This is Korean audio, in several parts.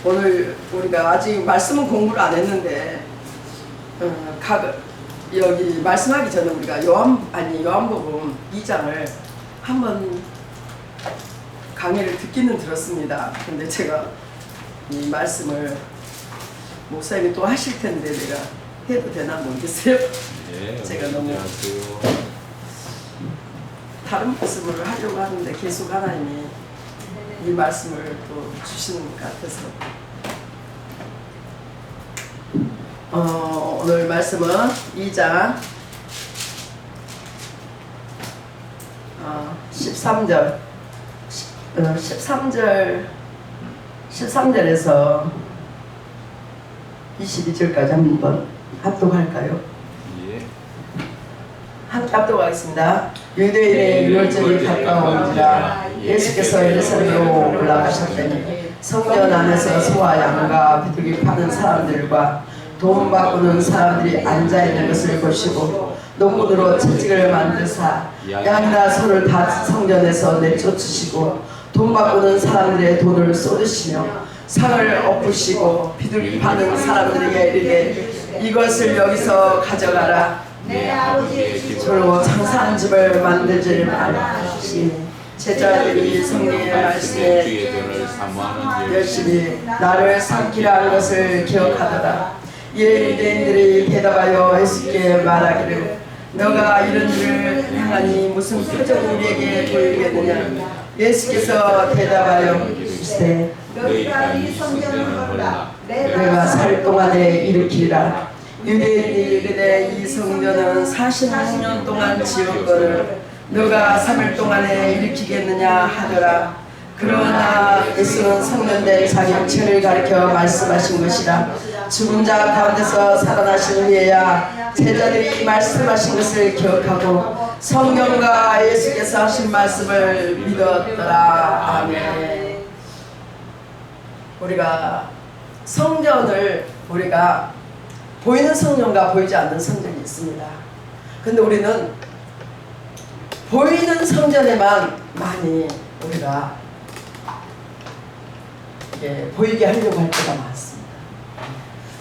오늘 우리가 아직 말씀은 공부를 안 했는데 여기 말씀하기 전에 우리가 요한복음 2장을 한번 강의를 듣기는 들었습니다. 근데 제가 이 말씀을 목사님이 또 하실 텐데 내가 해도 되나 모르겠어요. 네, 제가 너무 다른 말씀을 하려고 하는데 계속 하나님이 이 말씀을 또 주시는 것 같아서 오늘 말씀은 2장 13절에서 22절까지 한번 합독할까요? 예. 함께 합독하겠습니다. 유대인의 유월절이 가까우니라 예수께서 예루살렘으로 올라가셨더니 성전 안에서 소와 양과 비둘기 파는 사람들과 돈 바꾸는 사람들이 앉아있는 것을 보시고 농문으로 채찍을 만드사 양이나 소를 다 성전에서 내쫓으시고 돈 바꾸는 사람들의 돈을 쏟으시며 상을 엎으시고 비둘기 파는 사람들에게 이르되 이것을 여기서 가져가라. 내 아버지의 집으로 장사한 집을 만들지 말시니 제자들이 성령의 말씀에 열심히 나를 삼키라 하는 것을 기억하더라. 이에 유대인들이 대답하여 예수께 말하기를 너가 이런 일을 행하니 무슨 표적을 우리에게 보이겠느냐. 예수께서 대답하여 이르시되 너희가 이 성전을 몰라 내가 살 동안에 일으키리라. 유대인이 이르되 이 성전은 46년 동안 지었거늘 너가 3일 동안에 일으키겠느냐 하더라. 그러나 예수는 성년된 자기 육체를 가리켜 말씀하신 것이라. 죽은 자 가운데서 살아나신 후에야 제자들이 말씀하신 것을 기억하고 성령과 예수께서 하신 말씀을 믿었더라. 아멘. 우리가 성전을 우리가 보이는 성전과 보이지 않는 성전이 있습니다. 근데 우리는 보이는 성전에만 많이 우리가 보이게 하려고 할 때가 많습니다.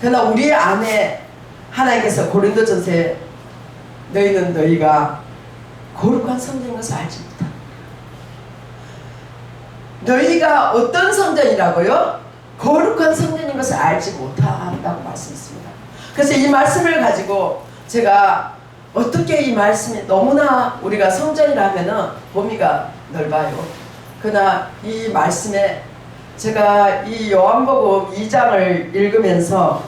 그러나 우리 안에 하나님께서 고린도전서에 너희는 너희가 거룩한 성전인 것을 알지 못한다. 너희가 어떤 성전이라고요? 거룩한 성전인 것을 알지 못한다고 말씀했습니다. 그래서 이 말씀을 가지고 제가 어떻게 이 말씀이 너무나 우리가 성전이라 하면은 범위가 넓어요. 그러나 이 말씀에 제가 이 요한복음 2장을 읽으면서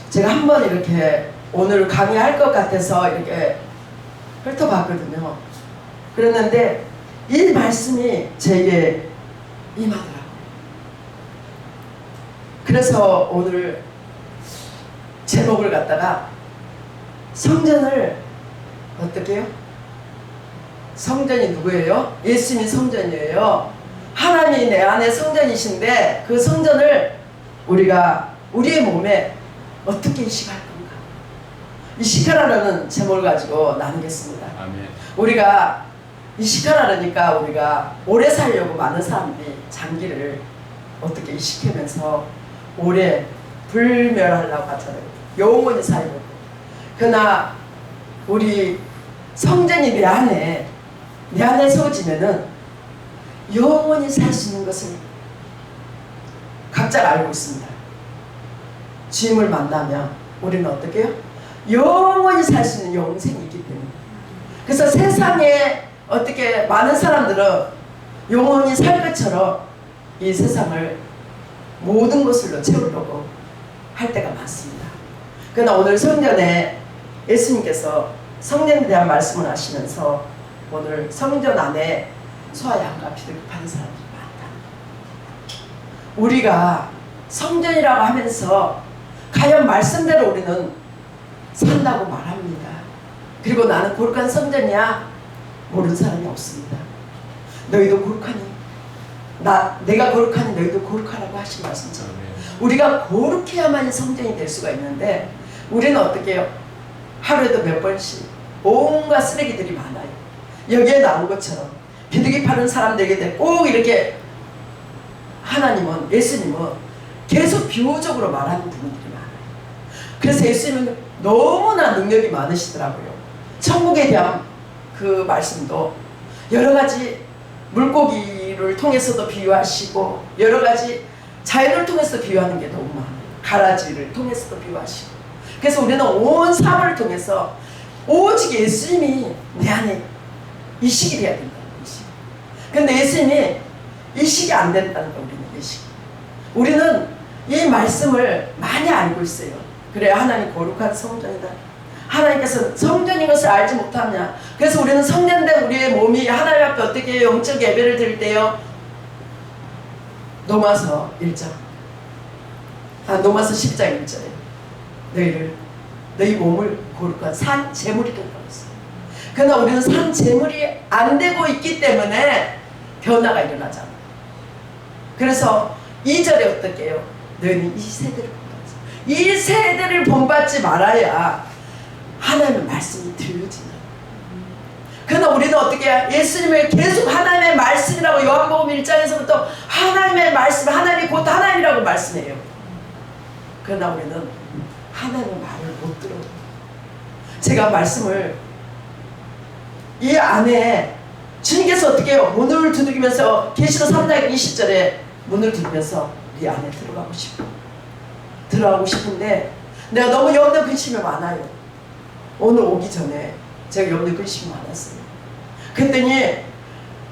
제가 한번 이렇게 오늘 강의할 것 같아서 이렇게 훑어봤거든요. 그랬는데 이 말씀이 제게 임하더라고요. 그래서 오늘 제목을 갖다가 성전을 어떻게 해요? 성전이 누구예요? 예수님이 성전이에요. 하나님이 내 안에 성전이신데 그 성전을 우리가 우리의 몸에 어떻게 이식할 건가? 이식하라는 제목을 가지고 나누겠습니다. 아멘. 우리가 이식하라니까 우리가 오래 살려고 많은 사람들이 장기를 어떻게 이식하면서 오래 불멸하려고 하잖아요. 영원히 살려고. 그러나 우리 성전이 내 안에 세워지면은 영원히 살 수 있는 것을 각자 알고 있습니다. 주님을 만나면 우리는 어떻게 해요? 영원히 살 수 있는 영생이 있기 때문에. 그래서 세상에 어떻게 많은 사람들은 영원히 살 것처럼 이 세상을 모든 것으로 채우려고 할 때가 많습니다. 그러나 오늘 성전에 예수님께서 성전에 대한 말씀을 하시면서 오늘 성전 안에 소와 양과 비둘기 파는 사람들이 많다. 우리가 성전이라고 하면서 과연 말씀대로 우리는 산다고 말합니다. 그리고 나는 거룩한 성전이야 모르는 사람이 없습니다. 너희도 거룩하니 내가 거룩하니 너희도 거룩하라고 하신 말씀처럼 우리가 거룩해야만 성전이 될 수가 있는데 우리는 어떻게 해요? 하루에도 몇 번씩 온갖 쓰레기들이 많아요. 여기에 나온 것처럼 비둘기 파는 사람들에게 꼭 이렇게 하나님은 예수님은 계속 비유적으로 말하는 부분들이 많아요. 그래서 예수님은 너무나 능력이 많으시더라고요. 천국에 대한 그 말씀도 여러 가지 물고기를 통해서도 비유하시고 여러 가지 자연을 통해서 비유하는 게 너무 많아요. 가라지를 통해서도 비유하시고. 그래서 우리는 온 삶을 통해서 오직 예수님이 내 안에 이식이 돼야 된다. 이식. 근데 예수님이 이식이 안 된다는 거. 우리는 이식. 우리는 이 말씀을 많이 알고 있어요. 그래 하나님 거룩한 성전이다. 하나님께서 성전인 것을 알지 못하냐. 그래서 우리는 성전된 우리의 몸이 하나님 앞에 어떻게 영적 예배를 드릴 때요. 로마서 1장 로마서 10장 1절에 너희 몸을 거룩한 산 제물이 되라고 했어요. 그러나 우리는 산 제물이 안 되고 있기 때문에 변화가 일어나잖아요. 그래서 2절에 어떻게 해요? 너희는 이 세대를 본받지. 이 세대를 본받지 말아야 하나님의 말씀이 들려지는. 그러나 우리는 어떻게 해요? 예수님을 계속 하나님의 말씀이라고 요한복음 1장에서부터 하나님의 말씀, 하나님이 곧 하나님이라고 말씀해요. 그러나 우리는 하나님의 말을 못 들어요. 제가 말씀을 이 안에 주님께서 어떻게 해요? 문을 두드리면서 계시록 3장 20절에 문을 두드리면서 네 안에 들어가고 싶은데 내가 너무 염려 근심이 많아요. 오늘 오기 전에 제가 염려 근심이 많았어요. 그랬더니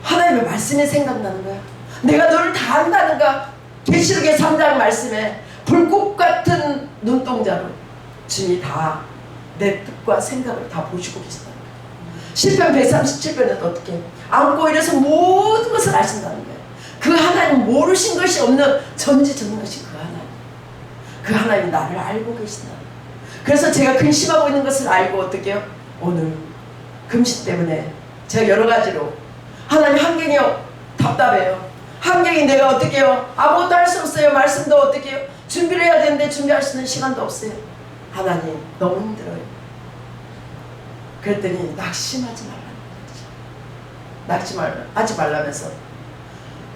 하나님의 말씀이 생각나는 거야. 내가 너를 다 안다는가. 계시록의 3장 말씀에 불꽃 같은 눈동자로 주님이 다 내 뜻과 생각을 다 보시고 계시다는 거야. 시편 137편에도 어떻게 안고 일어서 모든 것을 아신다는 거예요. 그 하나님 모르신 것이 없는 전지전능하신 그 하나님. 그 하나님이 나를 알고 계신다. 그래서 제가 근심하고 있는 것을 알고 어떻게 해요? 오늘 금식 때문에 제가 여러 가지로 하나님 환경이 답답해요. 환경이 내가 어떻게 해요? 아무것도 할 수 없어요. 말씀도 어떻게 해요? 준비를 해야 되는데 준비할 수 있는 시간도 없어요. 하나님 너무 힘들어요. 그랬더니 낙심하지 말라는 거죠. 하지 말라면서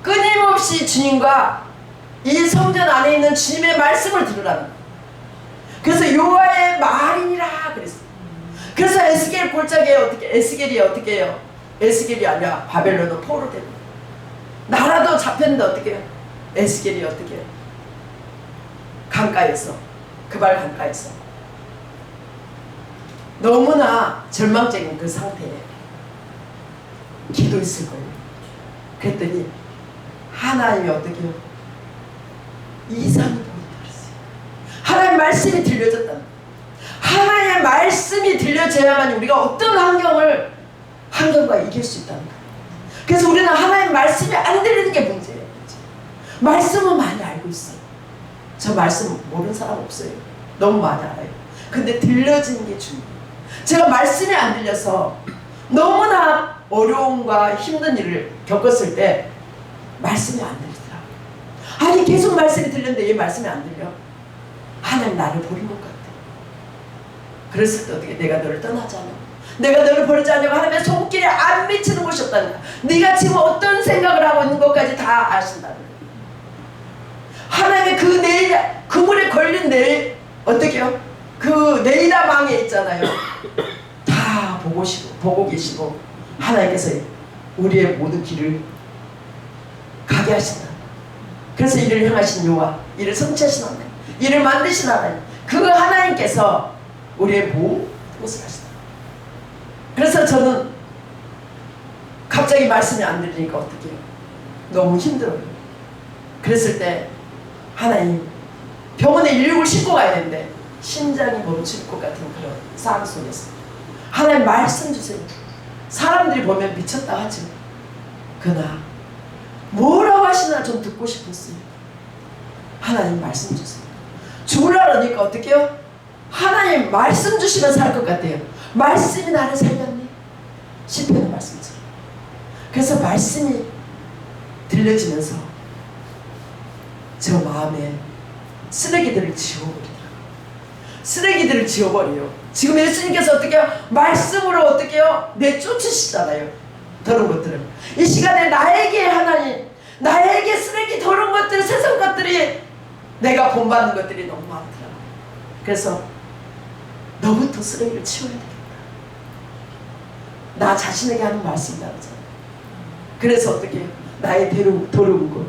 끊임없이 주님과 이 성전 안에 있는 주님의 말씀을 들으라는 거예요. 그래서 여호와의 말이니라 그랬어요. 그래서 에스겔 골짜기에 에스겔이 어떻게 해요? 에스겔이 아니라 바벨론은 포로되고 나라도 잡혔는데 어떻게 해요? 에스겔이 어떻게 해요? 강가에서 그발 강가에서 너무나 절망적인 그 상태에 기도했을 거예요. 그랬더니 하나님이 어떻게 해요? 이상이 보여드렸어요. 하나님의 말씀이 들려졌다. 하나님의 말씀이 들려져야만 우리가 어떤 환경과 이길 수 있다는 거예요. 그래서 우리는 하나님의 말씀이 안 들리는 게 문제예요. 말씀은 많이 알고 있어요. 저 말씀 모르는 사람 없어요. 너무 많이 알아요. 근데 들려지는 게 중요해요. 제가 말씀이 안 들려서 너무나 어려움과 힘든 일을 겪었을 때 말씀이 안 들리더라고요. 아니 계속 말씀이 들렸는데 왜 말씀이 안 들려? 하나님 나를 버린 것 같아. 그랬을 때 어떻게 내가 너를 떠나지 않아? 내가 너를 버리지 않냐고 하나님의 손길에 안 미치는 곳이 없다는 거야. 네가 지금 어떤 생각을 하고 있는 것까지 다 아신다는 거야. 하나님의 그 그물에 걸린 어떻게 해요? 그 네이다망에 있잖아요. 다 보고 계시고 하나님께서 우리의 모든 길을 가게 하신다. 그래서 이를 향하신 여호와, 이를 성취하신 하나님, 이를 만드신 하나님, 그 하나님께서 우리의 모든 것을 하신다. 그래서 저는 갑자기 말씀이 안 들리니까 어떻게 해요? 너무 힘들어요. 그랬을 때 하나님 병원에 119를 싣고 가야 되는데 심장이 멈출 것 같은 그런 상황 속에서 하나님 말씀 주세요. 사람들이 보면 미쳤다 하지. 그러나 뭐라고 하시나 좀 듣고 싶었어요. 하나님 말씀 주세요. 죽으려 그러니까 어떻게 해요? 하나님 말씀 주시면 살 것 같아요. 말씀이 나를 살렸니? 시편의 말씀처럼. 그래서 말씀이 들려지면서 저 마음에 쓰레기들을 지워버리더라고요. 쓰레기들을 지워버려요. 지금 예수님께서 어떻게 해요? 말씀으로 어떻게 해요? 내쫓으시잖아요. 더러운 것들을. 이 시간에 나에게 하나님, 나에게 쓰레기 더러운 것들, 세상 것들이 내가 본받는 것들이 너무 많더라고. 그래서 너부터 쓰레기를 치워야 되겠다. 나 자신에게 하는 말씀이다 그러잖아. 그래서 어떻게 해요? 나의 도로운 것,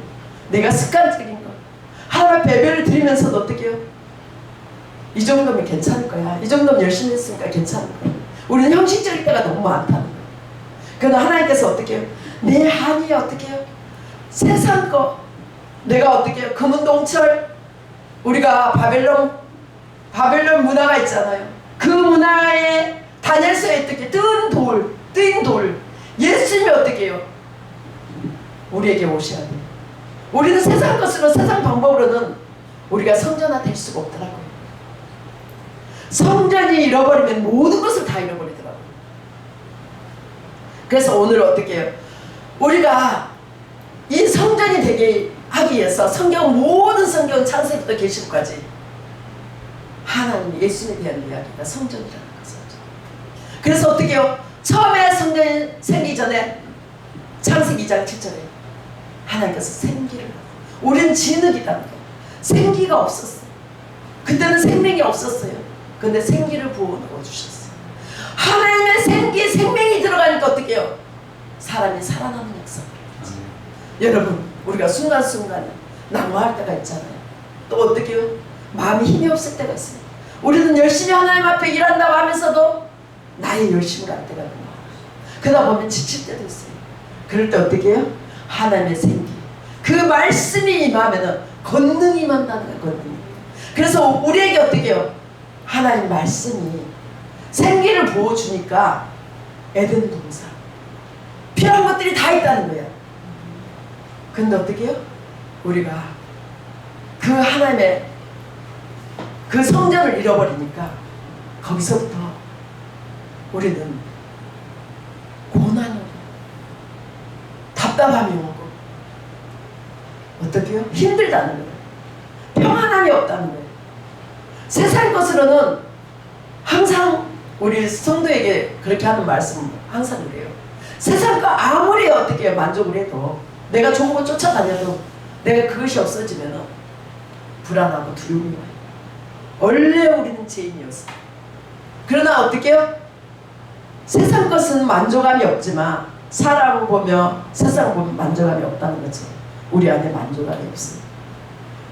내가 습관적인 것, 하나님 앞에 예배를 드리면서도 어떻게 해요? 이 정도면 괜찮을 거야. 이 정도면 열심히 했으니까 괜찮을 거야. 우리는 형식적일 때가 너무 많다는 거야. 그러나 하나님께서 어떻게 해요? 내 한이 어떻게 해요? 세상 거 내가 어떻게 해요? 금은동철, 우리가 바벨론 문화가 있잖아요. 그 문화에 다니엘서에 어떻게 뜨인 돌 예수님이 어떻게 해요? 우리에게 오셔야 돼요. 우리는 세상 것으로 세상 방법으로는 우리가 성전화 될 수가 없더라고요. 성전이 잃어버리면 모든 것을 다 잃어버리더라고요. 그래서 오늘 어떻게 해요? 우리가 이 성전이 되게 하기 위해서 모든 성경 창세기부터 계시록까지 하나님 예수님에 대한 이야기가 성전이라는 것이죠. 그래서 어떻게 해요? 처음에 성전이 생기기 전에 창세기 2장 7절에 하나님께서 생기를 하고, 우리는 진흙이라는 거예요. 생기가 없었어요. 그때는 생명이 없었어요. 근데 생기를 부어 넣어주셨어요. 하나님의 생명이 들어가니까 어떻게 해요? 사람이 살아나는 역사가 일어나죠. 여러분, 우리가 순간순간에 낙마할 때가 있잖아요. 또 어떻게 해요? 마음이 힘이 없을 때가 있어요. 우리는 열심히 하나님 앞에 일한다고 하면서도 나의 열심을 할 때가 있고, 그러다 보면 지칠 때도 있어요. 그럴 때 어떻게 해요? 하나님의 생기, 그 말씀이 임하면은 권능이 임한다는 거예요. 권능이. 그래서 우리에게 어떻게 해요? 하나님 말씀이 생기를 부어주니까 에덴 동산 필요한 것들이 다 있다는 거예요. 근데 어떻게 해요? 우리가 그 하나님의 그 성전을 잃어버리니까 거기서부터 우리는 고난이 오고 답답함이 오고 어떻게 해요? 힘들다는 거예요. 평안함이 없다는 거예요. 세상 것으로는 항상 우리 성도에게 그렇게 하는 말씀 항상 그래요. 세상 거 아무리 어떻게 만족을 해도, 내가 좋은 거 쫓아다녀도 내가 그것이 없어지면 불안하고 두려움이 와요. 원래 우리는 죄인이었어요. 그러나 어떻게 해요? 세상 것은 만족감이 없지만 사람을 보며 세상을 보면 만족감이 없다는 거죠. 우리 안에 만족감이 없어요.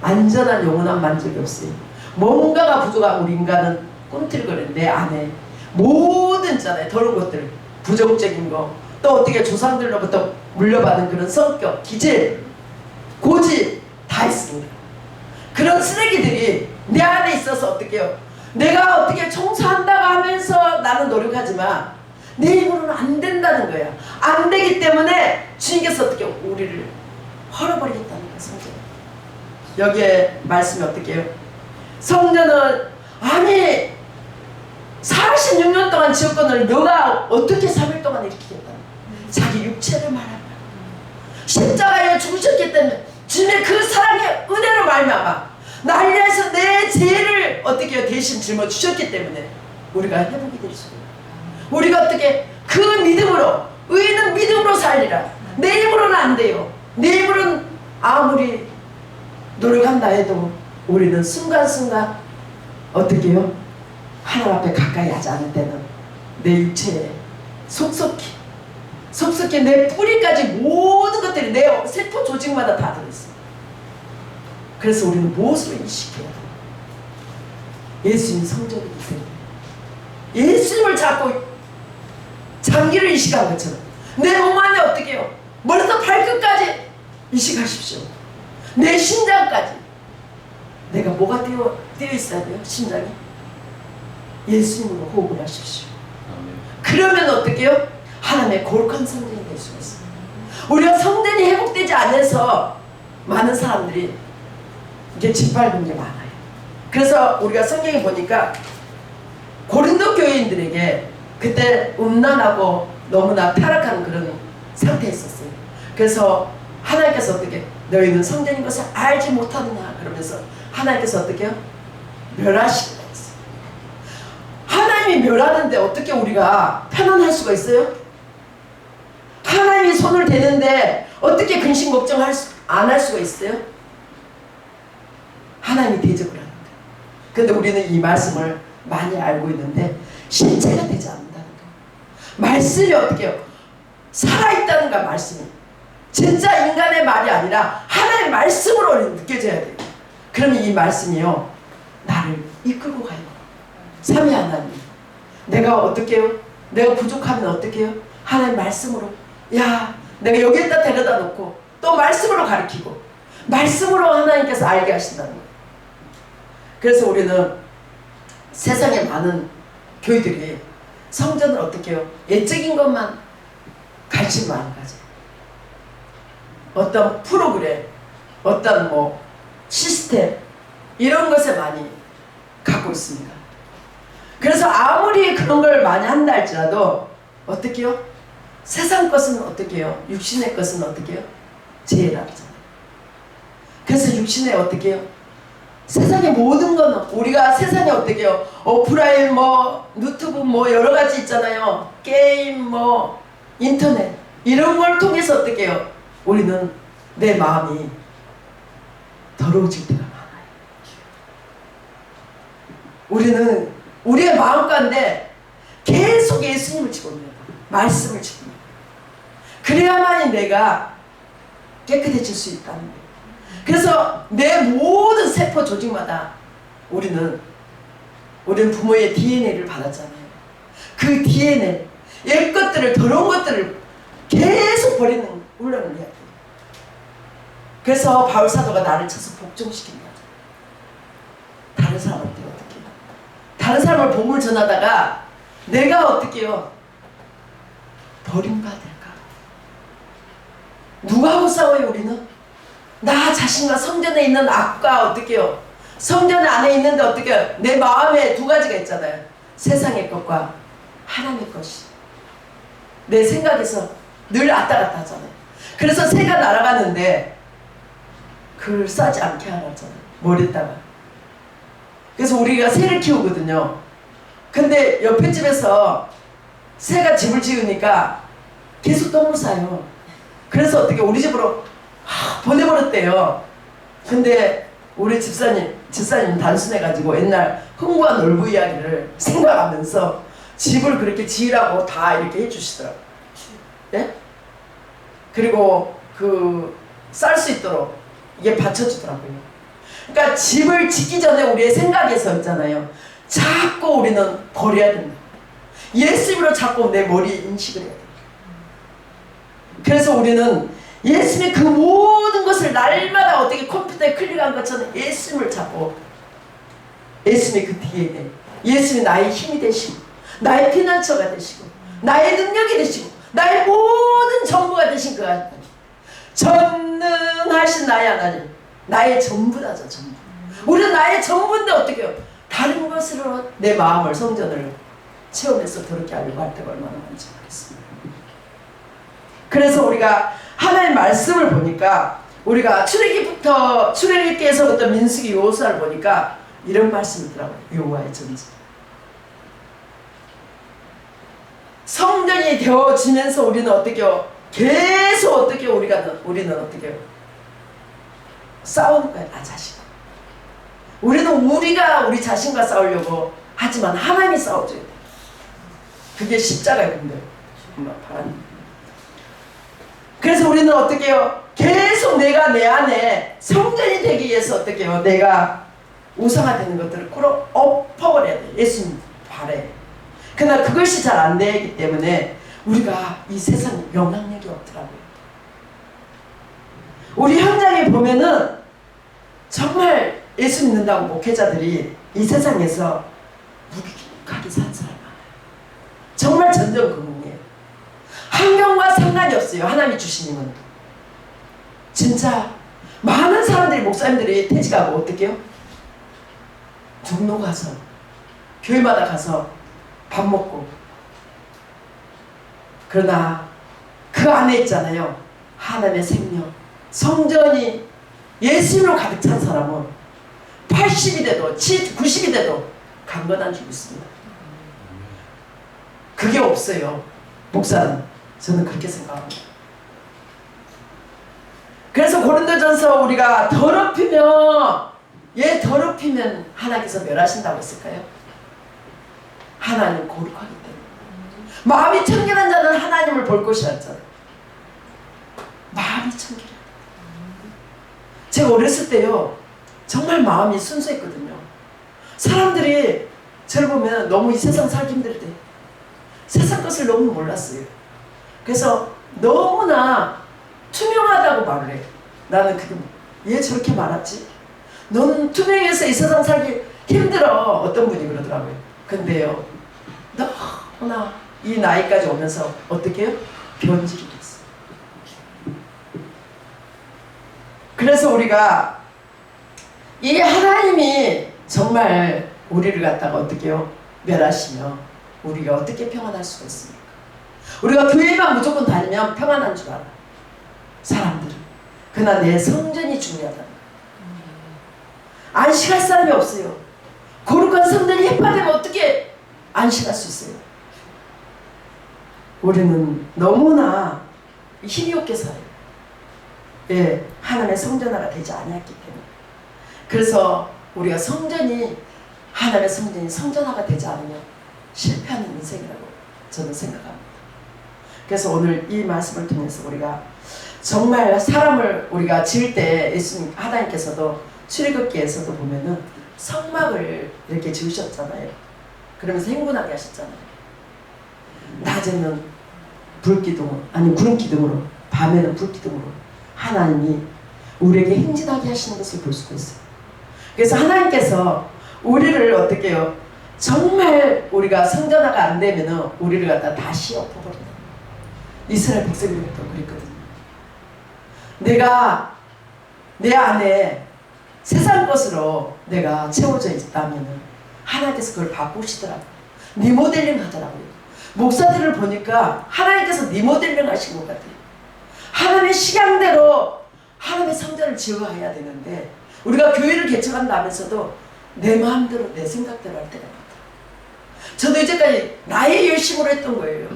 안전한 영원한 만족이 없어요. 뭔가가 부족한 우리 인간은 꿈틀거리는 내 안에 모든 있잖아요. 더러운 것들, 부정적인 거, 또 어떻게 조상들로부터 물려받은 그런 성격, 기질, 고집 다 있습니다. 그런 쓰레기들이 내 안에 있어서 어떻게 해요? 내가 어떻게 청소한다고 하면서 나는 노력하지만 내 힘으로는 안 된다는 거야. 안 되기 때문에 주님께서 어떻게 우리를 헐어버리겠다는 거야. 성전. 여기에 말씀이 어떻게 해요? 성전은 아니 46년 동안 지었건을 너가 어떻게 3일 동안 일으키겠다. 자기 육체를 말한다. 십자가에 죽으셨기 때문에 주님의 그 사랑의 은혜로 말미암아 날 위해서 내 죄를 어떻게 해요? 대신 짊어주셨기 때문에 우리가 회복이 될 수 있어요. 우리가 어떻게 그 믿음으로, 의인은 믿음으로 살리라. 내 힘으로는 안 돼요. 내 힘으로는 아무리 노력한다 해도 우리는 순간순간 어떻게 해요? 하나님 앞에 가까이 하지 않을 때는 내 육체에 속속히 내 뿌리까지 모든 것들이 내 세포 조직마다 다 들어있어요. 그래서 우리는 무엇으로 인식해야 돼요? 예수님 성전이기 때문에 예수님을 잡고 장기를 인식한 것처럼 내 몸 안에 어떻게 해요? 머리부터 발끝까지 인식하십시오. 내 심장까지. 내가 뭐가 되어 있어야 돼요? 심장이? 예수님으로 호흡을 하십시오. 그러면 어떻게 해요? 하나님의 거룩한 성전이 될 수가 있어요. 우리가 성전이 회복되지 않아서 많은 사람들이 이게 짓밟은 게 많아요. 그래서 우리가 성경에 보니까 고린도 교회인들에게 그때 음란하고 너무나 타락한 그런 상태에 있었어요. 그래서 하나님께서 어떻게 너희는 성전인 것을 알지 못하느냐 그러면서 하나님께서 어떻게 해요? 멸하시게 했어요. 하나님이 멸하는데 어떻게 우리가 편안할 수가 있어요? 하나님이 손을 대는데 어떻게 근심 걱정 안 할 수가 있어요? 하나님이 대접을 하는 거예요. 근데 우리는 이 말씀을 많이 알고 있는데 실체가 되지 않는다는 거예요. 말씀이 어떻게 해요? 살아있다는가 말씀이. 진짜 인간의 말이 아니라 하나님의 말씀으로 느껴져야 돼요. 그러면 이 말씀이요 나를 이끌고 가요. 삼위 하나님. 내가 어떻게 해요? 내가 부족하면 어떻게 해요? 하나님 말씀으로 야 내가 여기에다 데려다 놓고 또 말씀으로 가르치고 말씀으로 하나님께서 알게 하신다는 거예요. 그래서 우리는 세상에 많은 교회들이 성전을 어떻게 해요? 예적인 것만 가르치면 가죠. 어떤 프로그램, 어떤 뭐 시스템 이런 것에 많이 갖고 있습니다. 그래서 아무리 그런 걸 많이 한다 할지라도 어떻게 해요? 세상 것은 어떻게 해요? 육신의 것은 어떻게 해요? 제일하잖아요. 그래서 육신에 어떻게 해요? 세상의 모든 건 우리가 세상에 어떻게 해요? 오프라인 뭐 유튜브 뭐 여러 가지 있잖아요. 게임 뭐 인터넷 이런 걸 통해서 어떻게 해요? 우리는 내 마음이 더러워질 때가 많아요. 우리는 우리의 마음 가운데 계속 예수님을 집어넣어요. 말씀을 집어넣어요. 그래야만이 내가 깨끗해질 수 있다는 거예요. 그래서 내 모든 세포 조직마다 우리는 부모의 DNA를 받았잖아요. 그 DNA, 옛 것들을, 더러운 것들을 계속 버리는 훈련을 해야 돼요. 그래서 바울사도가 나를 쳐서 복종시킨다. 다른 사람한테 어떻게 해요? 다른 사람을 복음을 전하다가 내가 어떻게 해요? 버림받을까? 누구하고 싸워요 우리는? 나 자신과 성전에 있는 악과 어떻게 해요? 성전 안에 있는데 어떻게 해요? 내 마음에 두 가지가 있잖아요. 세상의 것과 하나님의 것이. 내 생각에서 늘 왔다 갔다 하잖아요. 그래서 새가 날아가는데 그걸 싸지 않게 하라잖아요. 머리에다가. 그래서 우리가 새를 키우거든요. 근데 옆에 집에서 새가 집을 지으니까 계속 똥을 싸요. 그래서 어떻게 우리 집으로 보내버렸대요. 근데 우리 집사님 단순해가지고 옛날 흥부와 놀부 이야기를 생각하면서 집을 그렇게 지으라고 다 이렇게 해주시더라고요. 네? 그리고 쌀 수 있도록 이게 받쳐주더라고요. 그러니까 집을 짓기 전에 우리의 생각에서 있잖아요. 자꾸 우리는 버려야 된다. 예수님으로 자꾸 내 머리에 인식을 해야 된다. 그래서 우리는 예수님의 그 모든 것을 날마다 어떻게 컴퓨터에 클릭한 것처럼 예수님을 잡고 예수님의 그 DNA, 예수님이 나의 힘이 되시고 나의 피난처가 되시고 나의 능력이 되시고 나의 모든 전부가 되신 그 하나님, 전능하신 나의 하나님, 나의 전부다죠. 전부. 우리는 나의 전부인데 어떻게 해요? 다른 것으로 내 마음을 성전을 체험해서 더럽게 하려고 할 때가 얼마나 많은지 모르겠습니다. 그래서 우리가 하나님의 말씀을 보니까 우리가 출애굽기에서부터 민수기 여호수아를 보니까 이런 말씀이 있더라고요. 여호와의 전쟁. 성전이 되어지면서 우리는 어떻게 해요? 계속 어떻게 우리는 어떻게 해요? 싸우는 거야, 나 자신. 우리는 우리 자신과 싸우려고 하지만 하나님이 싸워줘야 돼. 그게 십자가의 건데. 그래서 우리는 어떻게 해요? 계속 내가 내 안에 성전이 되기 위해서 어떻게 해요? 내가 우상화되는 것들을 끌어 엎어버려야 돼. 예수님 바래. 그러나 그것이 잘 안 되기 때문에 우리가 이 세상에 영향력이 없더라고요. 우리 현장에 보면은 정말 예수 믿는다고 목회자들이 이 세상에서 무기력하게 사는 사람 많아요. 정말 전전긍긍이에요. 환경과 상관이 없어요. 하나님이 주신 힘은. 진짜 많은 사람들이 목사님들이 퇴직하고 어떻게 해요? 종로 가서 교회마다 가서 밥 먹고, 그러나 그 안에 있잖아요. 하나님의 생명, 성전이 예수님으로 가득 찬 사람은 80이 돼도 90이 돼도 강건한 줄 믿습니다. 그게 없어요. 목사는. 저는 그렇게 생각합니다. 그래서 고린도전서 우리가 더럽히면 얘 더럽히면 하나님께서 멸하신다고 했을까요? 하나님 거룩하기 때문에. 마음이 청결한 자는 하나님을 볼 것이라 했잖아요. 마음이 청결해. 제가 어렸을 때요 정말 마음이 순수했거든요. 사람들이 저를 보면 너무 이 세상 살기 힘들대. 세상 것을 너무 몰랐어요. 그래서 너무나 투명하다고 말을 해. 나는 그게 왜 저렇게 말았지? 너는 투명해서 이 세상 살기 힘들어. 어떤 분이 그러더라고요. 근데요 너무나 이 나이까지 오면서 어떻게 해요? 변질이 됐어. 그래서 우리가 이 하나님이 정말 우리를 갖다가 어떻게 해요? 멸하시며 우리가 어떻게 평안할 수가 있습니까? 우리가 교회만 무조건 다니면 평안한 줄 알아. 사람들은. 그러나 내 성전이 중요하다. 안식할 사람이 없어요. 거룩한 성전이 해파되면 어떻게 안식할 수 있어요? 우리는 너무나 힘이 없게 살아요. 예, 하나님의 성전화가 되지 않았기 때문에. 그래서 우리가 하나님의 성전이 성전화가 되지 않으면 실패하는 인생이라고 저는 생각합니다. 그래서 오늘 이 말씀을 통해서 우리가 정말 사람을 우리가 지을 때 예수님 하나님께서도 출애굽기에서도 보면은 성막을 이렇게 지으셨잖아요. 그러면서 행군하게 하셨잖아요. 낮에는 불기둥 아니 구름기둥으로 밤에는 불기둥으로 하나님이 우리에게 행진하게 하시는 것을 볼 수가 있어요. 그래서 하나님께서 우리를 어떻게 해요? 정말 우리가 성전화가 안 되면은 우리를 갖다 다시 엎어버린다. 이스라엘 백성들도 그랬거든요. 내가 내 안에 세상 것으로 내가 채워져 있다면은 하나님께서 그걸 바꾸시더라고요. 리모델링 하더라고요. 목사들을 보니까 하나님께서 리모델링 하신 것 같아요. 하나님의 식양대로 하나님의 성전을 지어가야 되는데 우리가 교회를 개척한다면서도 내 마음대로 내 생각대로 할 때가 많다. 저도 이제까지 나의 열심으로 했던 거예요.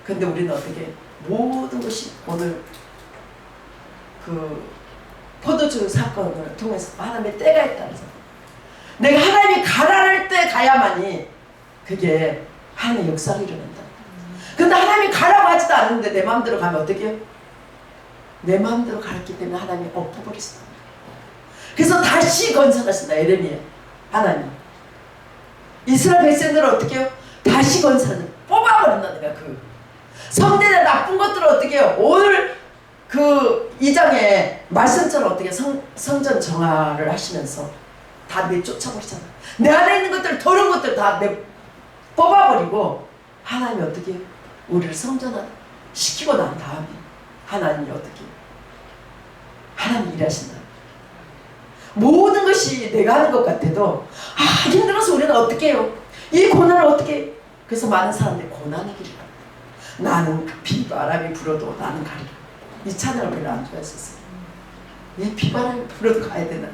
근데 우리는 어떻게 모든 것이 오늘 그 포도주 사건을 통해서 하나님의 때가 있다면서 내가 하나님이 가라할 때 가야만이 그게 하나님의 역사를 일어난다. 근데 하나님이 가라고 하지도 않는데 내 마음대로 가면 어떻게 해요? 내 마음대로 가르기 때문에 하나님이 엎어버리시다. 그래서 다시 건설하신다. 에레미야 하나님 이스라엘 백성들을 어떻게 해요? 다시 건설을 뽑아버린다. 내가 그 성전의 나쁜 것들을 어떻게 해요? 오늘 그 2장의 말씀처럼 어떻게 성전 정화를 하시면서 다 내쫓아버리잖아. 내 안에 있는 것들 더러운 것들 다 뽑아버리고 하나님이 어떻게 해요? 우리를 성전화 시키고 난 다음에 하나님이 어떻게 해요? 하나님이 일하신다. 모든 것이 내가 하는 것 같아도 힘들어서 우리는 어떻게 해요? 이 고난을 어떻게 해요? 그래서 많은 사람들이 고난의 길을 갑니다. 나는 비바람이 불어도 나는 가리라. 이 찬양을 별로 안 좋아했었어요. 이 비바람이 불어도 가야 되나?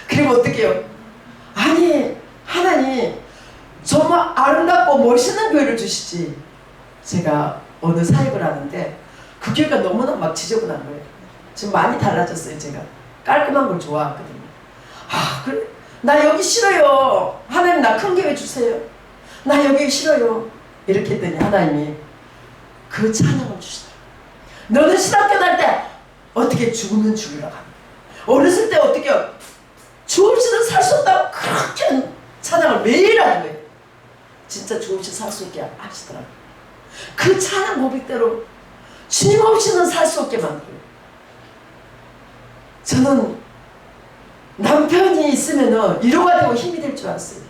그리고 어떻게 해요? 아니 하나님 정말 아름답고 멋있는 교회를 주시지. 제가 어느 사역을 하는데 그 교회가 너무나 막 지저분한 거예요. 지금 많이 달라졌어요. 제가 깔끔한 걸 좋아하거든요. 그래? 나 여기 싫어요. 하나님 나 큰 교회 주세요. 나 여기 싫어요. 이렇게 했더니 하나님이 그 찬양을 주시더라고요. 너는 신학교 다닐 때 어떻게 죽으면 죽으라고 합니다. 어렸을 때 어떻게 죽 없이는 살 수 없다고 그렇게 찬양을 매일 하는 거예요. 진짜 죽 없이 살 수 있게 하시더라고요. 그 찬양 고백대로 주님 없이는 살 수 없게 만들어요. 저는 남편이 있으면 위로가 되고 힘이 될 줄 알았어요.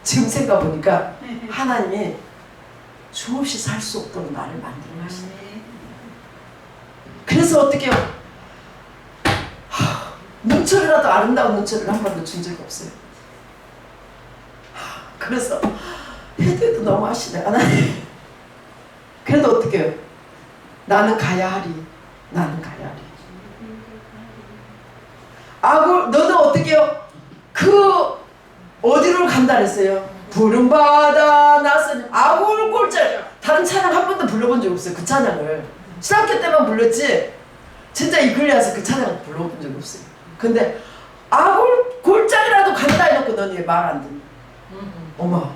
지금 생각해보니까 하나님이 주 없이 살 수 없도록 나를 만들어 하시네. 그래서 어떻게 해요? 눈초리라도 아름다운 눈초리를 한 번도 준 적이 없어요. 그래서 해도 너무 하시네. 하나님 그래도 어떻게 해요? 나는 가야 하리. 나는 가야 하리. 너는 어떻게 해요? 어디로 간다 그랬어요? 푸른 바다 나서니 아굴골절. 다른 찬양 한 번도 불러본 적 없어요. 그 찬양을 신학교 때만 불렀지 진짜 이 근래 와서 그 찬양 불러본 적 없어요. 근데 아굴골절 너는 왜 말 안 듣니? 어머,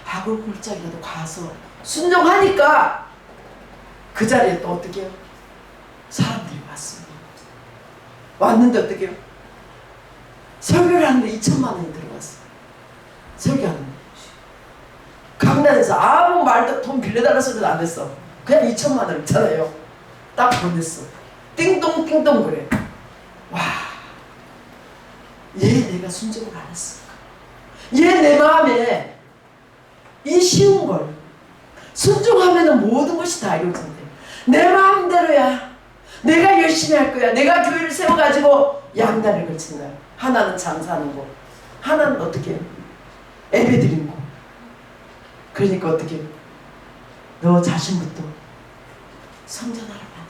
악을 골짜기라도 가서 순종하니까 그 자리에 또 어떻게 해요? 사람들이 왔습니다. 왔는데 어떻게 해요? 설교를 하는데 2천만 원이 들어갔어요. 설교하는데. 강단에서 아무 말도 돈 빌려달라 소리도 안 했어. 그냥 2천만 원 있잖아요. 딱 보냈어. 띵동띵동 그래. 와, 얘 내가 순종을 안 했을까? 얘 내 마음에 이 쉬운 걸 순종하면 모든 것이 다 이루어진대. 내 마음대로야. 내가 열심히 할 거야. 내가 교회를 세워가지고 양다리를 걸친다. 하나는 장사하는 거, 하나는 어떻게 해요? 예배 드리는 거. 그러니까 어떻게 해요? 너 자신부터 성전하라고 하는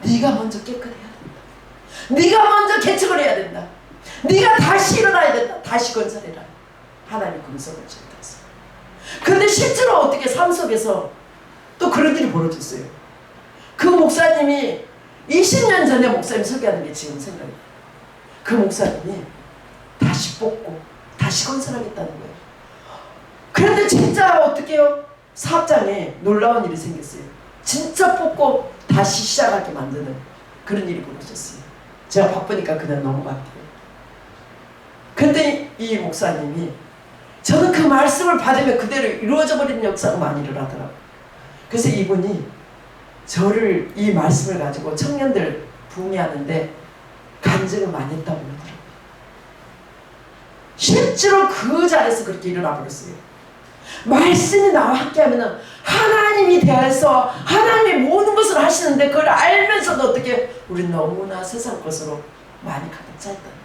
거야. 네가 먼저 깨끗해야 된다. 네가 먼저 개척을 해야 된다. 네가 다시 일어나야 된다. 다시 건설해라. 하나님 금성을 지었다. 근데 실제로 어떻게 삶 속에서 또 그런 일이 벌어졌어요. 그 목사님이 20년 전에 목사님 설교하는 게 지금 생각이 나요. 그 목사님이 다시 뽑고 다시 건설하겠다는 거예요. 그런데 진짜 어떻게 해요? 사업장에 놀라운 일이 생겼어요. 진짜 뽑고 다시 시작하게 만드는 그런 일이 벌어졌어요. 제가 바쁘니까 그냥 넘어갈게요. 근데 이 목사님이 저는 그 말씀을 받으면 그대로 이루어져 버리는 역사가 많이 일어나더라고요. 그래서 이분이 저를 이 말씀을 가지고 청년들 부흥회하는데 간증을 많이 했다고 그러더라고요. 실제로 그 자리에서 그렇게 일어나 버렸어요. 말씀이 나와 함께하면 하나님이 대해서 하나님이 모든 것을 하시는데 그걸 알면서도 어떻게 우리는 너무나 세상 것으로 많이 가득 차 있다는 거예요.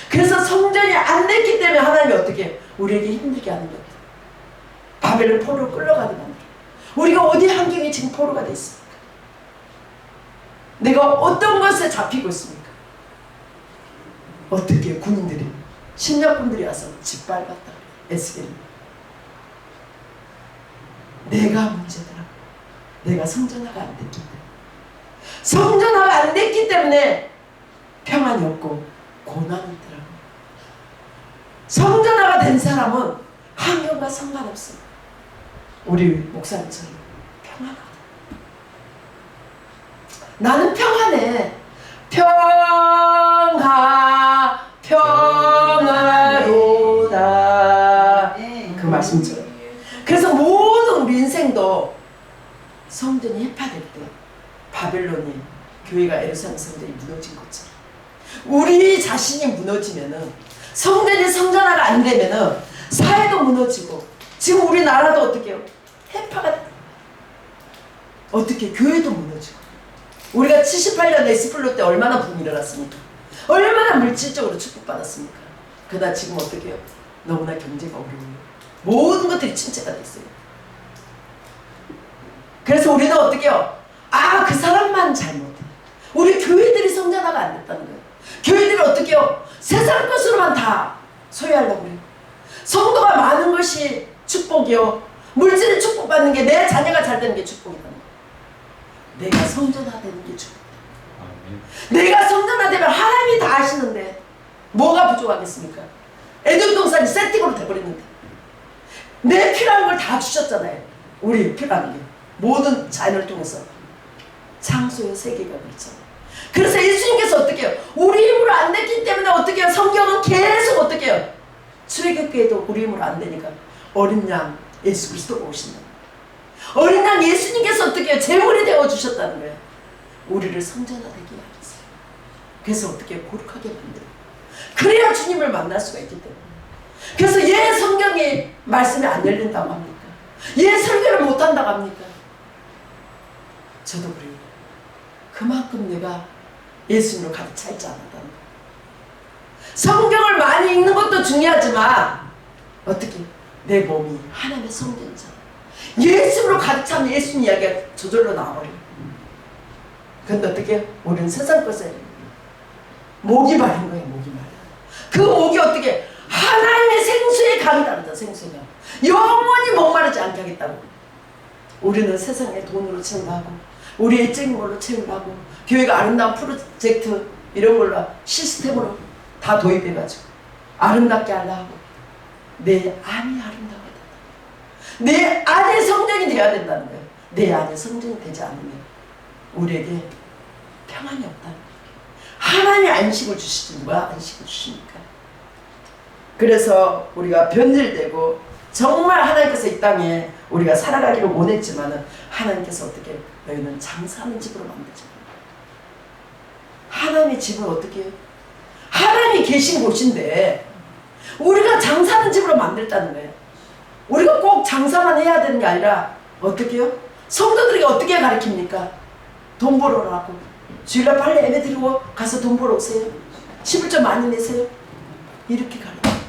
그래서 성전이 안 됐기 때문에 하나님이 어떻게 우리에게 힘들게 하는 것 같아요. 바벨론 포로로 끌려가게 만들어요. 우리가 어디 환경에 지금 포로가 돼 있습니까? 내가 어떤 것에 잡히고 있습니까? 어떻게 군인들이 심리학군들이 와서 짓밟았다. 에스겔. 내가 문제더라. 내가 성전화가 안 됐기 때문에. 성전화가 안 됐기 때문에 평안이 없고 고난이 있더라고. 성전화가 된 사람은 환경과 상관없어. 우리 목사님처럼 평안하다. 나는 평안해. 평화로다. 그 말씀처럼. 그래서 모든 우리 인생도 성전이 해파될 때 바벨론이 교회가 예루살렘 성전이 무너진 것처럼 우리 자신이 무너지면은 성전이 성전화가 안 되면은 사회도 무너지고 지금 우리나라도 어떻게 해요? 해파가 돼. 어떻게 교회도 무너지고 우리가 78년 에스플로 때 얼마나 붐이 일어났습니까? 얼마나 물질적으로 축복받았습니까? 그러나 지금 어떻게 해요? 너무나 경제가 어려워요. 모든 것들이 침체가 됐어요. 그래서 우리는 어떻게 해요? 아, 그 사람만 잘못해. 우리 교회들이 성전화가 안 됐다는 거예요. 교회들이 어떻게 해요? 세상 것으로만 다 소유하려고 그래요. 성도가 많은 것이 축복이요. 물질을 축복받는 게 내 자녀가 잘 되는 게 축복이다. 내가 성전화되는 게 축복이다. 내가 성전화되면 하나님이 다 하시는데 뭐가 부족하겠습니까? 에돔 동산이 세팅으로 돼버리는데 내 필요한 걸 다 주셨잖아요. 우리 필요한 게 모든 자연을 통해서 창조의 세계가 그렇잖아요. 그래서 예수님께서 어떻게 해요? 우리 힘으로 안 됐기 때문에 어떻게 해요? 성경은 계속 어떻게 해요? 출애굽기에도 우리 힘으로 안 되니까 어린 양 예수 그리스도가 오신다. 어린 양 예수님께서 어떻게 해요? 제물이 되어 주셨다는 거예요. 우리를 성전화되게 하겠어요. 그래서 어떻게 해요? 거룩하게 만들어요. 그래야 주님을 만날 수가 있기 때문에. 그래서 얘 성경이 말씀이 안 열린다고 합니까? 얘 설교를 못한다고 합니까? 저도 그래요. 그만큼 내가 예수님으로 가득 차 있지 않았다는 거예요. 성경을 많이 읽는 것도 중요하지만 어떻게 내 몸이 하나님의 성전이잖아. 예수님으로 가득 차면 예수님 이야기가 저절로 나와버려요. 그런데 어떻게 우리는 세상 것에 목이 마른 거예요. 목이 마른. 그 목이 어떻게 하나님의 생수의 강이 다르다. 생수의 강. 영원히 목마르지 않게 하겠다고. 우리는 세상에 돈으로 채우려고 우리 애적인 걸로 채우려고 교회가 아름다운 프로젝트 이런 걸로 시스템으로 다 도입해가지고 아름답게 하려 하고 내 안이 아름다워야 된다. 내 안에 성전이 돼야 된다는 거예요. 내 안에 성전이 되지 않으면 우리에게 평안이 없다는 거예요. 하나님이 안식을 주시지 누가 안식을 주십니까? 그래서 우리가 변질되고 정말 하나님께서 이 땅에 우리가 살아가기를 원했지만은 하나님께서 어떻게 너희는 장사하는 집으로 만들자. 하나님의 집은 어떻게 해요? 하나님이 계신 곳인데 우리가 장사하는 집으로 만들다는 거예요. 우리가 꼭 장사만 해야 되는 게 아니라 어떻게 해요? 성도들에게 어떻게 가르칩니까? 돈 벌어 오라고. 주일날 빨리 예배 드리고 가서 돈 벌어 오세요. 11조 많이 내세요. 이렇게 가르쳐요.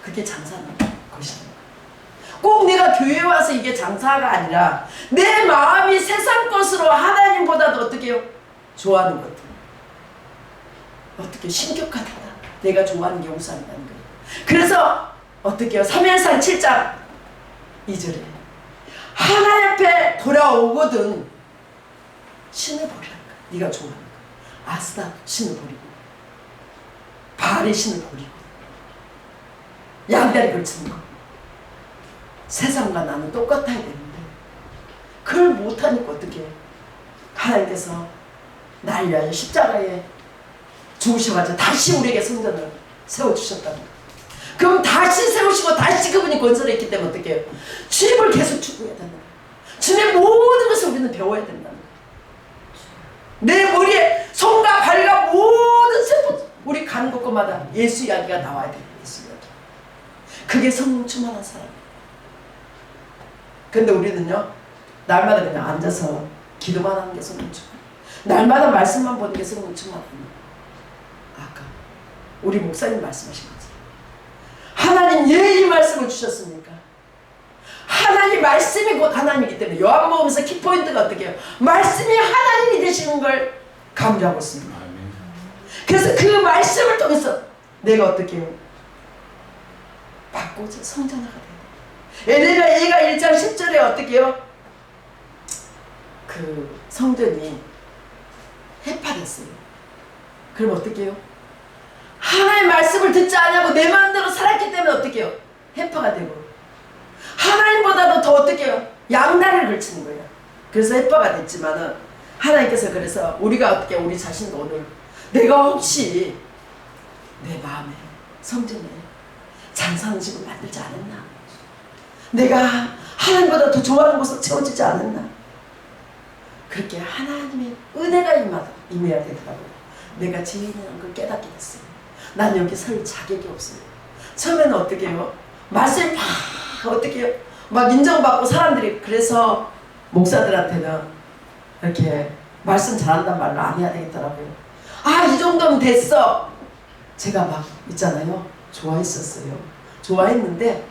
그게 장사하는 것입니다. 꼭 내가 교회에 와서 이게 장사가 아니라 내 마음이 세상 것으로 하나님보다도 어떻게 해요? 좋아하는 것들. 어떻게 신격하다. 내가 좋아하는 게 용서한다는 거예요. 그래서 어떻게 해요? 3일상 7장 2절에 하나님 앞에 돌아오거든 신을 버리라는 거야. 네가 좋아하는 거. 아스다 신을 버리고 바알의 신을 버리고 양다리 걸치는 거. 세상과 나는 똑같아야 되는데 그걸 못하니까 어떻게 해? 하나님께서 날 위하여 십자가에 죽으셔가지고 다시 우리에게 성전을 세워주셨다는 거예요. 그럼 다시 세우시고 다시 그분이 건설했기 때문에 어떻게 해요? 주님을 계속 추구해야 된다. 주님의 모든 것을 우리는 배워야 된다는 거예요. 내 머리에 손과 발과 모든 세포 우리 가는 곳마다 예수 이야기가 나와야 돼요. 예수 이야기. 그게 성령 충만한 사람이에요. 근데 우리는요 날마다 그냥 앉아서 기도만 하는 게 성령 충만. 날마다 말씀만 보는 게 성령 충만합니다. 아까 우리 목사님 말씀하신 거죠. 하나님 왜 이 말씀을 주셨습니까? 하나님 말씀이 곧 하나님이기 때문에 요한복음에서 키포인트가 어떻게 해요? 말씀이 하나님이 되시는 걸 강조하고 있습니다. 그래서 그 말씀을 통해서 내가 어떻게 해요? 바꾸자 성전화가 돼요. 에레미야 얘가 1장 10절에 어떻게 해요? 그 성전이 해파됐어요. 그럼 어떻게 해요? 하나님의 말씀을 듣지 않냐고 내 마음대로 살았기 때문에 어떻게 해요? 해파가 되고 하나님보다도 더 어떻게 해요? 양다리를 걸치는 거예요. 그래서 해파가 됐지만은 하나님께서 그래서 우리가 어떻게 우리 자신도 오늘 내가 혹시 내 마음에 성전에 장사하는 집을 만들지 않았나? 내가 하나님보다 더 좋아하는 곳으로 채워지지 않았나? 그렇게 하나님의 은혜가 임해야 되더라고요. 내가 죄인이라는 걸 깨닫게 됐어요. 난 여기 설 자격이 없어요. 처음에는 어떻게 해요? 말씀 막 어떻게 해요? 막 인정받고 사람들이 그래서 목사들한테는 이렇게 말씀 잘한단 말로 안 해야 되겠더라고요. 아, 이 정도면 됐어. 제가 막 있잖아요. 좋아했었어요. 좋아했는데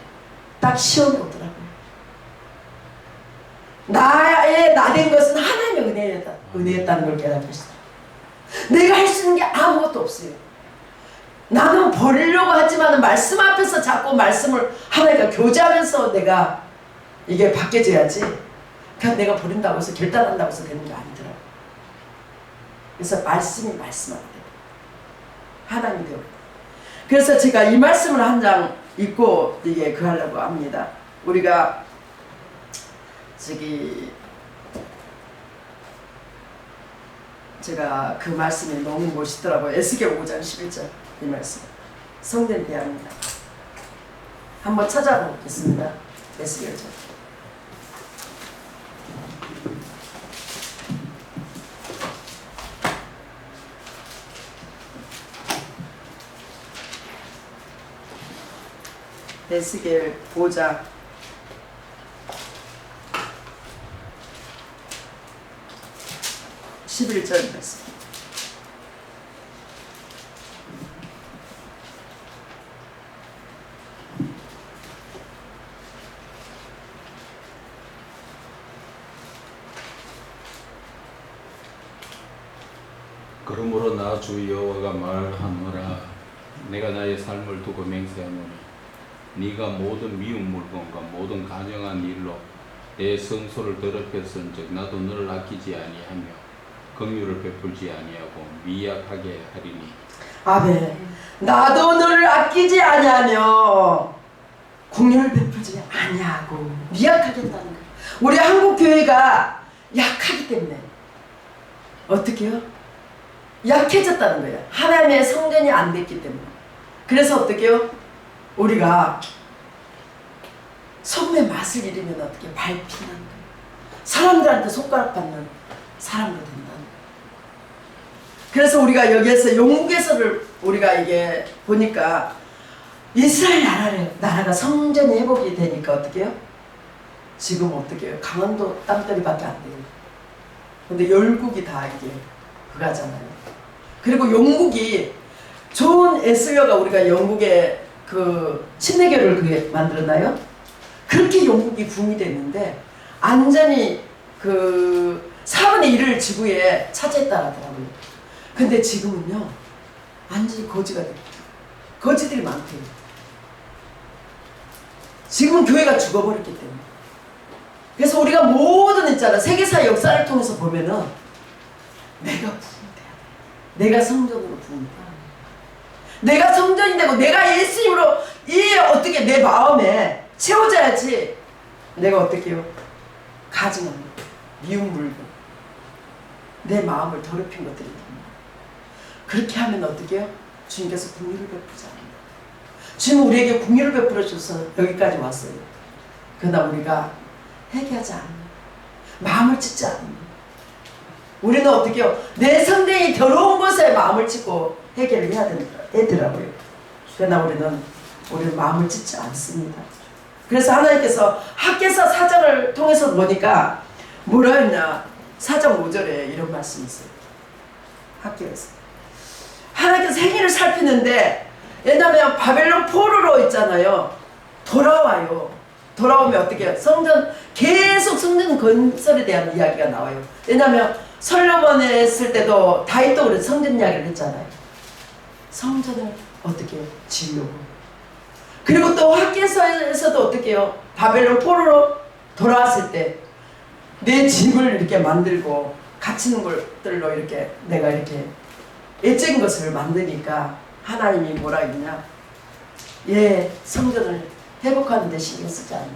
딱 시험이 오더라고요. 나의 나된 것은 하나님의 은혜였다는 걸 깨닫게 했어요. 내가 할 수 있는 게 아무것도 없어요. 나는 버리려고 하지만 말씀 앞에서 자꾸 말씀을 하나님과 교제하면서 내가 이게 바뀌어져야지 그냥 내가 버린다고 해서 결단한다고 해서 되는 게 아니더라고요. 그래서 말씀이 말씀하게 돼요. 하나님이 되고. 그래서 제가 이 말씀을 한 장 읽고 이게 그 하려고 합니다. 우리가 제가 그 말씀이 너무 멋있더라고요. 에스겔 5장 11절 이 말씀 성전 대합니다. 한번 찾아보겠습니다. 에스겔 5장. 에스겔 5장 11절 말씀. 그러므로 나 주 여호와가 말하노라. 내가 나의 삶을 두고 맹세하노니 네가 모든 미운 물건과 모든 간영한 일로 내 성소를 더럽혔은즉 나도 너를 아끼지 아니하며 긍휼을 베풀지 아니하고 미약하게 하리니. 아멘. 나도 너를 아끼지 아니하며 공유를 베풀지 아니하고 미약하겠다는 거예요. 우리 한국 교회가 약하기 때문에 어떻게요? 약해졌다는 거예요. 하나님의 성전이 안 됐기 때문에. 그래서 어떻게요? 우리가 소금의 맛을 잃으면 어떻게 밟히는 거예요. 사람들한테 손가락 받는 사람도 된다는 거예요. 그래서 우리가 여기에서 용국에서를 우리가 이게 보니까 이스라엘 나라가 성전이 회복이 되니까 어떻게 해요? 지금 어떻게 해요? 강원도 땅덩이밖에 안 돼요. 근데 열국이 다 이게 그거잖아요. 그리고 영국이 좋은 에스더가 우리가 영국의 그 침례교를 그게 만들었나요? 그렇게 영국이 붕이 됐는데 완전히 그 4분의 1을 지구에 차지했다 하더라고요. 근데 지금은요 완전히 거지가 돼요. 거지들이 많대요. 지금은 교회가 죽어버렸기 때문에. 그래서 우리가 모든 있잖아 세계사 역사를 통해서 보면은 내가 부흥돼야 돼. 내가 성전으로 부흥돼. 내가 성전이 되고 내가 예수님으로 이 어떻게 내 마음에 채워져야지. 내가 어떻게 해요? 가증한 미움 물고 내 마음을 더럽힌 것들이 됩니다. 그렇게 하면 어떻게 해요? 주님께서 긍휼을 베푸지 않는다. 주님은 우리에게 긍휼을 베풀어 줘서 여기까지 왔어요. 그러나 우리가 회개하지 않는, 마음을 찢지 않는. 우리는 어떻게 해요? 내 성전이 더러운 곳에 마음을 찢고 회개를 해야 되더라고요. 그러나 우리는 마음을 찢지 않습니다. 그래서 하나님께서 학개서 4장을 통해서 보니까 뭐라 했냐? 4장 5절에 이런 말씀이 있어요. 학개에서 하나님께서 행위를 살피는데, 왜냐하면 바벨론 포로로 있잖아요. 돌아와요. 돌아오면 어떻게 해요? 계속 성전 건설에 대한 이야기가 나와요. 왜냐하면 솔로몬이 했을 때도 다윗도 그래서 성전 이야기를 했잖아요. 성전을 어떻게 해요? 지으려고. 그리고 또 학개서에서도 어떻게 해요? 바벨론 포로로 돌아왔을 때 내 집을 이렇게 만들고 갇히는 것들로 이렇게 내가 이렇게 애적인 것을 만드니까 하나님이 뭐라 했냐? 예, 성전을 회복하는 데 신경 쓰지 않나.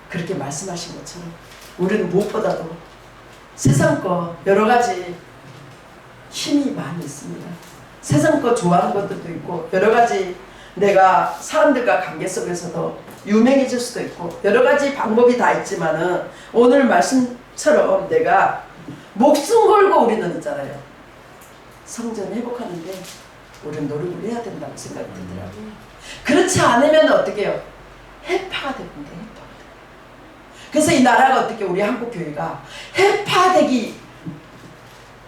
그렇게 말씀하신 것처럼 우리는 무엇보다도 세상 거 여러 가지 힘이 많이 있습니다. 세상 거 좋아하는 것들도 있고 여러 가지 내가 사람들과 관계 속에서도 유명해질 수도 있고 여러 가지 방법이 다 있지만은 오늘 말씀처럼 내가 목숨 걸고 우리는 있잖아요. 성전 회복하는데 우리는 노력을 해야 된다고 생각이 들더라고요. 그렇지 않으면 어떻게 해요? 해파가 됩니다. 해파가. 그래서 이 나라가 어떻게 우리 한국 교회가 해파되기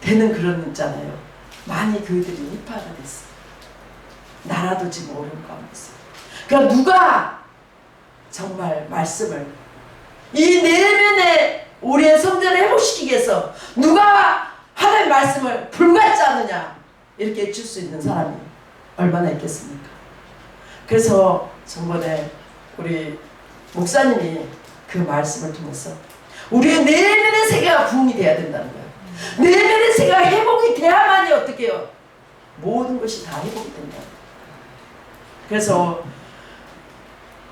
되는 그런 있잖아요. 많이 교회들이 해파가 됐어요. 나라도 지금 어려운 가운데 있어요. 그러니까 누가 정말 말씀을 이 내면에 우리의 성전을 회복시키기 위해서 누가 하나님의 말씀을 불같지 않느냐 이렇게 해줄 수 있는 사람이 얼마나 있겠습니까? 그래서 전번에 우리 목사님이 그 말씀을 통해서 우리의 내면의 세계가 부흥이 돼야 된다는 거예요. 내면의 세계가 회복이 돼야만이 어떻게 해요? 모든 것이 다 회복이 된다. 그래서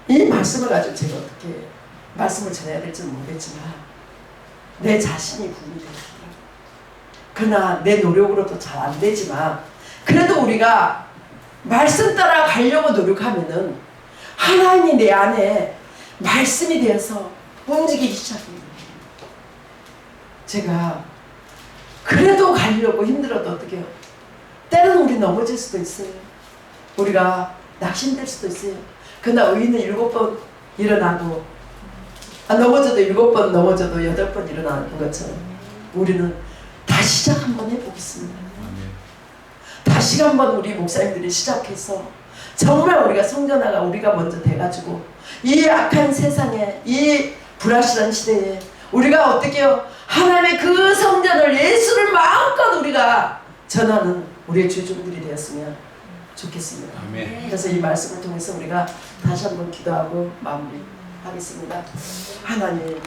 이 말씀을 가지고 제가 어떻게 말씀을 전해야 될지는 모르겠지만 내 자신이 부흥이 됩니다. 그러나 내 노력으로도 잘 안 되지만 그래도 우리가 말씀 따라 가려고 노력하면은 하나님이 내 안에 말씀이 되어서 움직이기 시작합니다. 제가 그래도 가려고 힘들어도 어떻게 해요? 때로는 우리 넘어질 수도 있어요. 우리가 낙심될 수도 있어요. 그러나 의인은 7번 일어나고 넘어져도 7번 넘어져도 8번 일어나는 것처럼 우리는 다시 시작 한번 해보겠습니다. 다시 한번 우리 목사님들이 시작해서 정말 우리가 성전화가 우리가 먼저 돼가지고 이 악한 세상에 이 불확실한 시대에 우리가 어떻게 해요? 하나님의 그 성전을 예수를 마음껏 우리가 전하는 우리의 주종들이 되었으면 좋겠습니다. 아멘. 그래서 이 말씀을 통해서 우리가 다시 한번 기도하고 마무리하겠습니다. 하나님